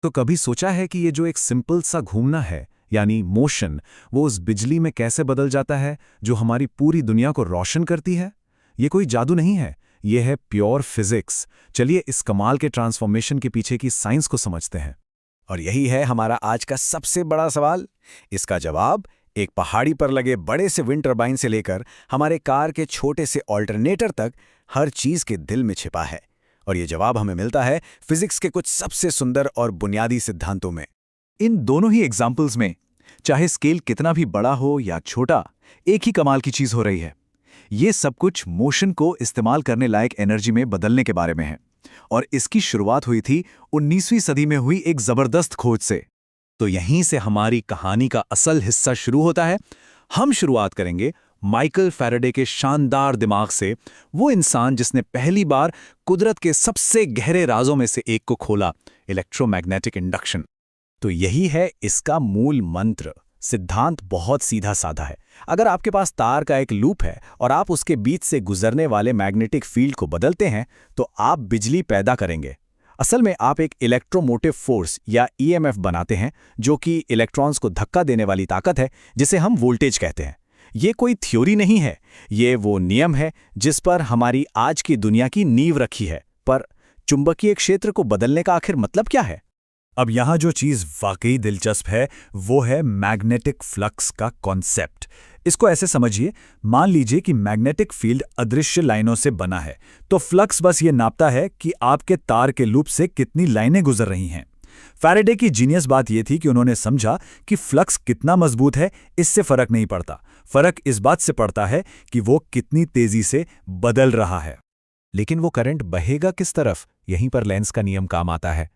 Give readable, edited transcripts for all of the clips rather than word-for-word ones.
तो कभी सोचा है कि ये जो एक सिंपल सा घूमना है, यानी मोशन, वो उस बिजली में कैसे बदल जाता है जो हमारी पूरी दुनिया को रोशन करती है? ये कोई जादू नहीं है, ये है प्योर फिजिक्स। चलिए इस कमाल के ट्रांसफॉर्मेशन के पीछे की साइंस को समझते हैं। और यही है हमारा आज का सबसे बड़ा सवाल। इसका जवाब एक पहाड़ी पर लगे बड़े से विंड टरबाइन से लेकर हमारे कार के छोटे से ऑल्टरनेटर तक हर चीज के दिल में छिपा है। और ये जवाब हमें मिलता है फिजिक्स के कुछ सबसे सुंदर और बुनियादी सिद्धांतों में। इन दोनों ही एग्जाम्पल्स में, चाहे स्केल कितना भी बड़ा हो या छोटा, एक ही कमाल की चीज हो रही है। ये सब कुछ मोशन को इस्तेमाल करने लायक एनर्जी में बदलने के बारे में है। और इसकी शुरुआत हुई थी 19वीं सदी में हुई एक जबरदस्त खोज से। तो यहीं से हमारी कहानी का असल हिस्सा शुरू होता है। हम शुरुआत करेंगे माइकल फैराडे के शानदार दिमाग से, वो इंसान जिसने पहली बार कुदरत के सबसे गहरे राजों में से एक को खोला, इलेक्ट्रोमैग्नेटिक इंडक्शन। तो यही है इसका मूल मंत्र। सिद्धांत बहुत सीधा साधा है। अगर आपके पास तार का एक लूप है और आप उसके बीच से गुजरने वाले मैग्नेटिक फील्ड को बदलते हैं, तो आप बिजली पैदा करेंगे। असल में आप एक इलेक्ट्रोमोटिव फोर्स या ईएमएफ बनाते हैं, जो कि इलेक्ट्रॉन्स को धक्का देने वाली ताकत है, जिसे हम वोल्टेज कहते हैं। ये कोई थ्योरी नहीं है, ये वो नियम है जिस पर हमारी आज की दुनिया की नींव रखी है। पर चुंबकीय क्षेत्र को बदलने का आखिर मतलब क्या है? अब यहाँ जो चीज़ वाकई दिलचस्प है, वो है मैग्नेटिक फ्लक्स का कॉन्सेप्ट। इसको ऐसे समझिए, मान लीजिए कि मैग्नेटिक फील्ड अदृश्य लाइनों से बना है, तो फ्लक्स बस ये नापता है कि आपके तार के लूप से कितनी लाइनें गुजर रही हैं। फैराडे की जीनियस बात यह थी कि उन्होंने समझा कि फ्लक्स कितना मजबूत है, इससे फर्क नहीं पड़ता। फर्क इस बात से पड़ता है कि वो कितनी तेजी से बदल रहा है। लेकिन वो करंट बहेगा किस तरफ? यहीं पर लेंस का नियम काम आता है।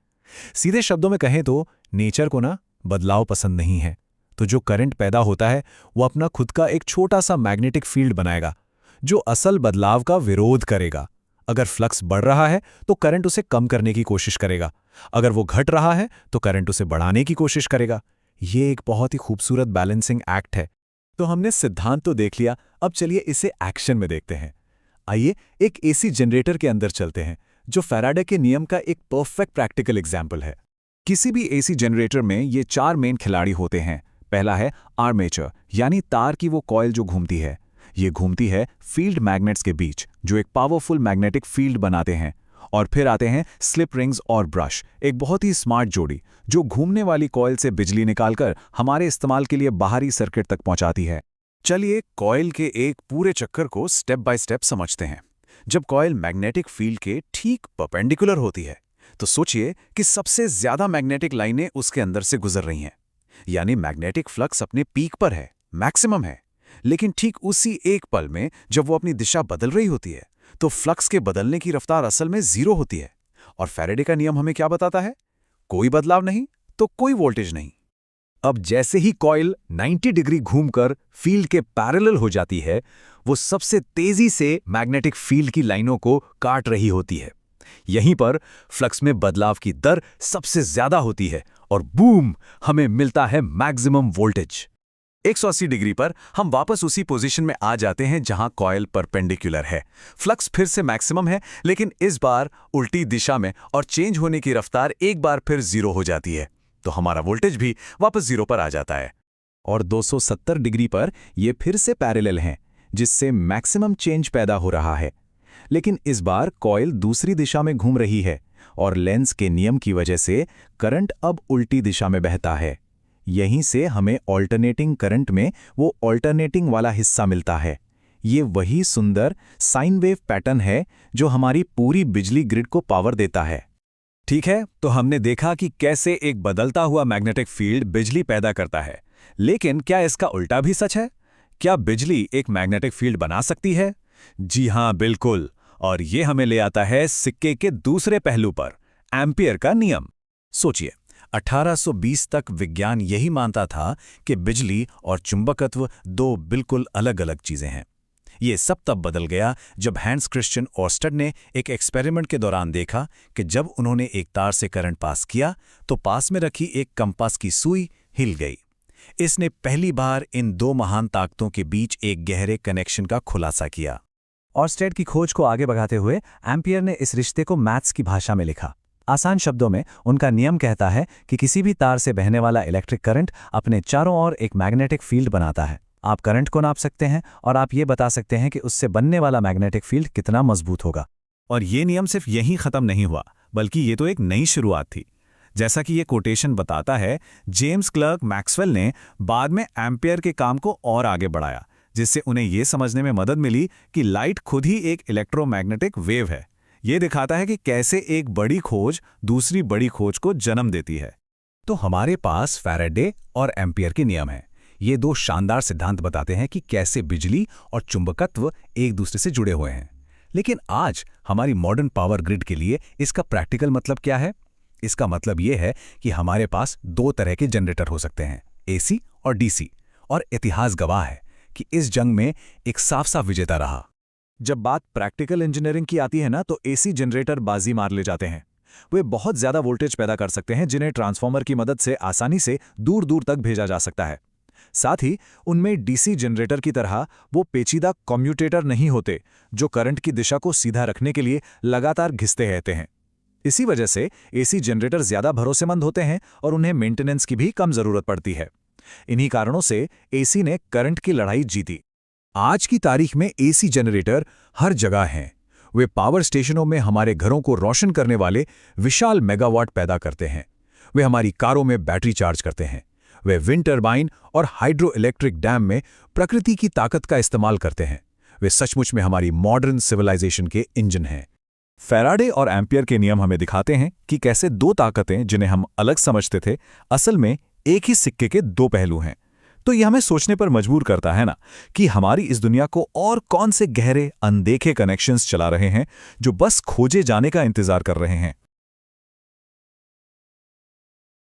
सीधे शब्दों में कहें तो नेचर को ना बदलाव पसंद नहीं है। तो जो करंट पैदा होता है, वो अपना खुद का एक छोटा सा मैग्नेटिक फील्ड बनाएगा, जो असल बदलाव का विरोध करेगा। अगर फ्लक्स बढ़ रहा है तो करंट उसे कम करने की कोशिश करेगा। अगर वो घट रहा है तो करंट उसे बढ़ाने की कोशिश करेगा। ये एक बहुत ही खूबसूरत बैलेंसिंग एक्ट है। तो हमने सिद्धांत तो देख लिया, अब चलिए इसे एक्शन में देखते हैं। आइए एक एसी जनरेटर के अंदर चलते हैं, जो फैराडे के नियम का एक परफेक्ट प्रैक्टिकल एग्जाम्पल है। किसी भी एसी जनरेटर में ये 4 मेन खिलाड़ी होते हैं। पहला है आर्मेचर, यानी तार की वो कॉइल जो घूमती है। ये घूमती है फील्ड मैग्नेट्स के बीच, जो एक पावरफुल मैग्नेटिक फील्ड बनाते हैं। और फिर आते हैं स्लिप रिंग्स और ब्रश, एक बहुत ही स्मार्ट जोड़ी, जो घूमने वाली कॉइल से बिजली निकालकर हमारे इस्तेमाल के लिए बाहरी सर्किट तक पहुंचाती है। चलिए कॉइल के एक पूरे चक्कर को स्टेप बाय स्टेप समझते हैं। जब कॉइल मैग्नेटिक फील्ड के ठीक परपेंडिकुलर होती है, तो सोचिए कि सबसे ज्यादा मैग्नेटिक लाइनें उसके अंदर से गुजर रही हैं। यानी मैग्नेटिक फ्लक्स अपने पीक पर है, मैक्सिमम है। लेकिन ठीक उसी एक पल में जब वो अपनी दिशा बदल रही होती है, तो फ्लक्स के बदलने की रफ्तार असल में 0 होती है। और फैराडे का नियम हमें क्या बताता है? कोई बदलाव नहीं तो कोई वोल्टेज नहीं। अब जैसे ही कॉइल 90 डिग्री घूमकर फील्ड के पैरेलल हो जाती है, वो सबसे तेजी से मैग्नेटिक फील्ड की लाइनों को काट रही होती है। यहीं पर फ्लक्स में बदलाव की दर सबसे ज्यादा होती है और बूम, हमें मिलता है मैक्सिमम वोल्टेज। 180 डिग्री पर हम वापस उसी पोजीशन में आ जाते हैं जहां कॉइल परपेंडिकुलर है। फ्लक्स फिर से मैक्सिमम है, लेकिन इस बार उल्टी दिशा में, और चेंज होने की रफ्तार एक बार फिर 0 हो जाती है। तो हमारा वोल्टेज भी वापस 0 पर आ जाता है। और 270 डिग्री पर ये फिर से पैरेलल हैं, जिससे मैक्सिमम चेंज पैदा हो रहा है। लेकिन इस बार कॉइल दूसरी दिशा में घूम रही है, और लेंस के नियम की वजह से करंट अब उल्टी दिशा में बहता है। यहीं से हमें ऑल्टरनेटिंग करंट में वो ऑल्टरनेटिंग वाला हिस्सा मिलता है। ये वही सुंदर साइन वेव पैटर्न है जो हमारी पूरी बिजली ग्रिड को पावर देता है। ठीक है, तो हमने देखा कि कैसे एक बदलता हुआ मैग्नेटिक फील्ड बिजली पैदा करता है। लेकिन क्या इसका उल्टा भी सच है? क्या बिजली एक मैग्नेटिक फील्ड बना सकती है? जी हां, बिल्कुल। और ये हमें ले आता है सिक्के के दूसरे पहलू पर, एम्पियर का नियम। सोचिए, 1820 तक विज्ञान यही मानता था कि बिजली और चुंबकत्व 2 बिल्कुल अलग अलग चीजें हैं। ये सब तब बदल गया जब हैंस क्रिश्चियन ओर्स्टेड ने एक एक्सपेरिमेंट के दौरान देखा कि जब उन्होंने एक तार से करंट पास किया, तो पास में रखी एक कंपास की सुई हिल गई। इसने पहली बार इन 2 महान ताकतों के बीच एक गहरे कनेक्शन का खुलासा किया। ओर्स्टेड की खोज को आगे बढ़ाते हुए एम्पियर ने इस रिश्ते को मैथ्स की भाषा में लिखा। आसान शब्दों में उनका नियम कहता है कि किसी भी तार से बहने वाला इलेक्ट्रिक करंट अपने चारों ओर एक मैग्नेटिक फील्ड बनाता है। आप करंट को नाप सकते हैं और आप ये बता सकते हैं कि उससे बनने वाला मैग्नेटिक फील्ड कितना मजबूत होगा। और ये नियम सिर्फ यहीं खत्म नहीं हुआ, बल्कि ये तो एक नई शुरुआत थी। जैसा कि ये कोटेशन बताता है, जेम्स क्लर्क मैक्सवेल ने बाद में एम्पियर के काम को और आगे बढ़ाया, जिससे उन्हें ये समझने में मदद मिली कि लाइट खुद ही एक इलेक्ट्रोमैग्नेटिक वेव है। ये दिखाता है कि कैसे एक बड़ी खोज दूसरी बड़ी खोज को जन्म देती है। तो हमारे पास फैराडे और एम्पियर के नियम हैं। ये दो शानदार सिद्धांत बताते हैं कि कैसे बिजली और चुंबकत्व एक दूसरे से जुड़े हुए हैं। लेकिन आज हमारी मॉडर्न पावर ग्रिड के लिए इसका प्रैक्टिकल मतलब क्या है? इसका मतलब ये है कि हमारे पास दो तरह के जनरेटर हो सकते हैं, एसी और डीसी। और इतिहास गवाह है कि इस जंग में एक साफ साफ विजेता रहा। जब बात प्रैक्टिकल इंजीनियरिंग की आती है ना, तो एसी जनरेटर बाजी मार ले जाते हैं। वे बहुत ज्यादा वोल्टेज पैदा कर सकते हैं, जिन्हें ट्रांसफार्मर की मदद से आसानी से दूर दूर तक भेजा जा सकता है। साथ ही उनमें डीसी जनरेटर की तरह वो पेचीदा कम्यूटेटर नहीं होते, जो करंट की दिशा को सीधा रखने के लिए लगातार घिसते रहते हैं। इसी वजह से एसी जनरेटर ज्यादा भरोसेमंद होते हैं और उन्हें मेंटेनेंस की भी कम जरूरत पड़ती है। इन्हीं कारणों से एसी ने करंट की लड़ाई जीती। आज की तारीख में एसी जनरेटर हर जगह हैं। वे पावर स्टेशनों में हमारे घरों को रोशन करने वाले विशाल मेगावाट पैदा करते हैं। वे हमारी कारों में बैटरी चार्ज करते हैं। वे विंड टर्बाइन और हाइड्रो इलेक्ट्रिक डैम में प्रकृति की ताकत का इस्तेमाल करते हैं। वे सचमुच में हमारी मॉडर्न सिविलाइजेशन के इंजन हैं। फैराडे और एम्पियर के नियम हमें दिखाते हैं कि कैसे दो ताकतें, जिन्हें हम अलग समझते थे, असल में एक ही सिक्के के दो पहलू हैं। तो यह हमें सोचने पर मजबूर करता है ना, कि हमारी इस दुनिया को और कौन से गहरे अनदेखे कनेक्शंस चला रहे हैं, जो बस खोजे जाने का इंतजार कर रहे हैं।